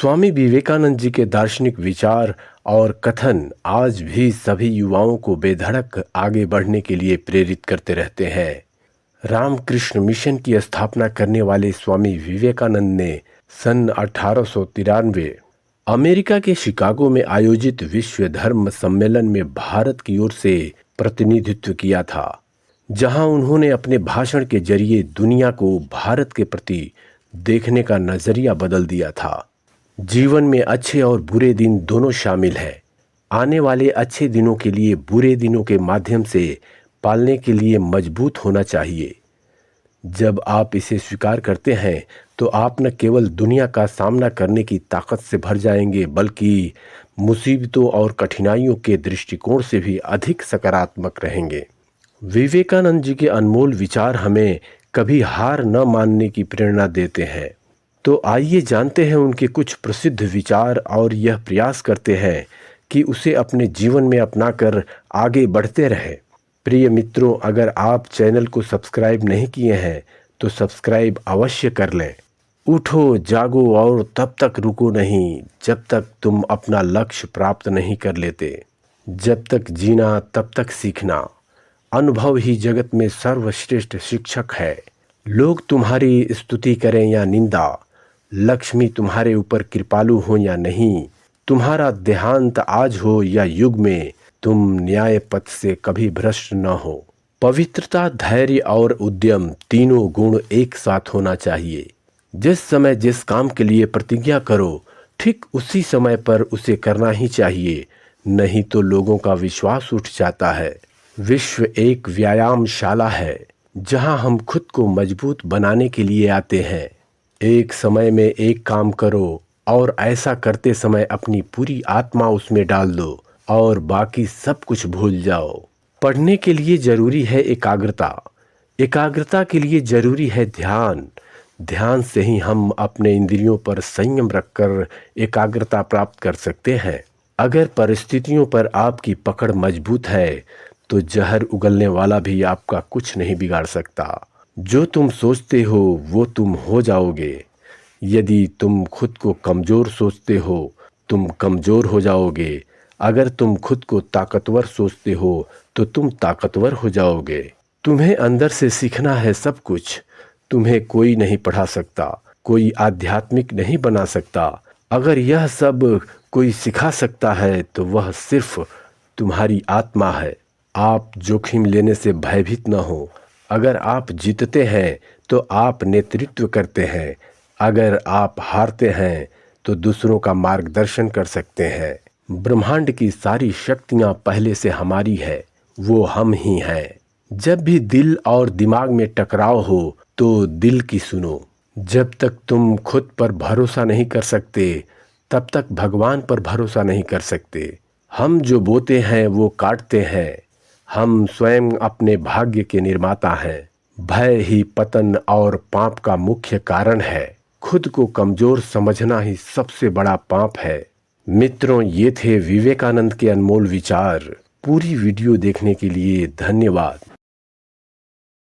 स्वामी विवेकानंद जी के दार्शनिक विचार और कथन आज भी सभी युवाओं को बेधड़क आगे बढ़ने के लिए प्रेरित करते रहते हैं। रामकृष्ण मिशन की स्थापना करने वाले स्वामी विवेकानंद ने सन 1893 अमेरिका के शिकागो में आयोजित विश्व धर्म सम्मेलन में भारत की ओर से प्रतिनिधित्व किया था, जहां उन्होंने अपने भाषण के जरिए दुनिया को भारत के प्रति देखने का नजरिया बदल दिया था। जीवन में अच्छे और बुरे दिन दोनों शामिल हैं। आने वाले अच्छे दिनों के लिए बुरे दिनों के माध्यम से पालने के लिए मजबूत होना चाहिए। जब आप इसे स्वीकार करते हैं तो आप न केवल दुनिया का सामना करने की ताकत से भर जाएंगे, बल्कि मुसीबतों और कठिनाइयों के दृष्टिकोण से भी अधिक सकारात्मक रहेंगे। विवेकानंद जी के अनमोल विचार हमें कभी हार न मानने की प्रेरणा देते हैं। तो आइए जानते हैं उनके कुछ प्रसिद्ध विचार और यह प्रयास करते हैं कि उसे अपने जीवन में अपनाकर आगे बढ़ते रहें। प्रिय मित्रों, अगर आप चैनल को सब्सक्राइब नहीं किए हैं तो सब्सक्राइब अवश्य कर लें। उठो, जागो और तब तक रुको नहीं जब तक तुम अपना लक्ष्य प्राप्त नहीं कर लेते। जब तक जीना तब तक सीखना। अनुभव ही जगत में सर्वश्रेष्ठ शिक्षक है। लोग तुम्हारी स्तुति करें या निंदा, लक्ष्मी तुम्हारे ऊपर कृपालु हो या नहीं, तुम्हारा देहांत आज हो या युग में, तुम न्याय पथ से कभी भ्रष्ट न हो। पवित्रता, धैर्य और उद्यम तीनों गुण एक साथ होना चाहिए। जिस समय जिस काम के लिए प्रतिज्ञा करो, ठीक उसी समय पर उसे करना ही चाहिए, नहीं तो लोगों का विश्वास उठ जाता है। विश्व एक व्यायामशाला है जहां हम खुद को मजबूत बनाने के लिए आते हैं। एक समय में एक काम करो और ऐसा करते समय अपनी पूरी आत्मा उसमें डाल दो और बाकी सब कुछ भूल जाओ। पढ़ने के लिए जरूरी है एकाग्रता, एकाग्रता के लिए जरूरी है ध्यान, ध्यान से ही हम अपने इंद्रियों पर संयम रखकर एकाग्रता प्राप्त कर सकते हैं। अगर परिस्थितियों पर आपकी पकड़ मजबूत है तो जहर उगलने वाला भी आपका कुछ नहीं बिगाड़ सकता। जो तुम सोचते हो वो तुम हो जाओगे। यदि तुम खुद को कमज़ोर सोचते हो तुम कमज़ोर हो जाओगे। अगर तुम खुद को ताकतवर सोचते हो तो तुम ताकतवर हो जाओगे। तुम्हें अंदर से सीखना है सब कुछ। तुम्हें कोई नहीं पढ़ा सकता, कोई आध्यात्मिक नहीं बना सकता। अगर यह सब कोई सिखा सकता है तो वह सिर्फ तुम्हारी आत्मा है। आप जोखिम लेने से भयभीत न हो। अगर आप जीतते हैं तो आप नेतृत्व करते हैं। अगर आप हारते हैं तो दूसरों का मार्गदर्शन कर सकते हैं। ब्रह्मांड की सारी शक्तियां पहले से हमारी है, वो हम ही हैं। जब भी दिल और दिमाग में टकराव हो तो दिल की सुनो। जब तक तुम खुद पर भरोसा नहीं कर सकते तब तक भगवान पर भरोसा नहीं कर सकते। हम जो बोते हैं वो काटते हैं। हम स्वयं अपने भाग्य के निर्माता हैं। भय ही पतन और पाप का मुख्य कारण है। खुद को कमजोर समझना ही सबसे बड़ा पाप है। मित्रों, ये थे विवेकानंद के अनमोल विचार। पूरी वीडियो देखने के लिए धन्यवाद।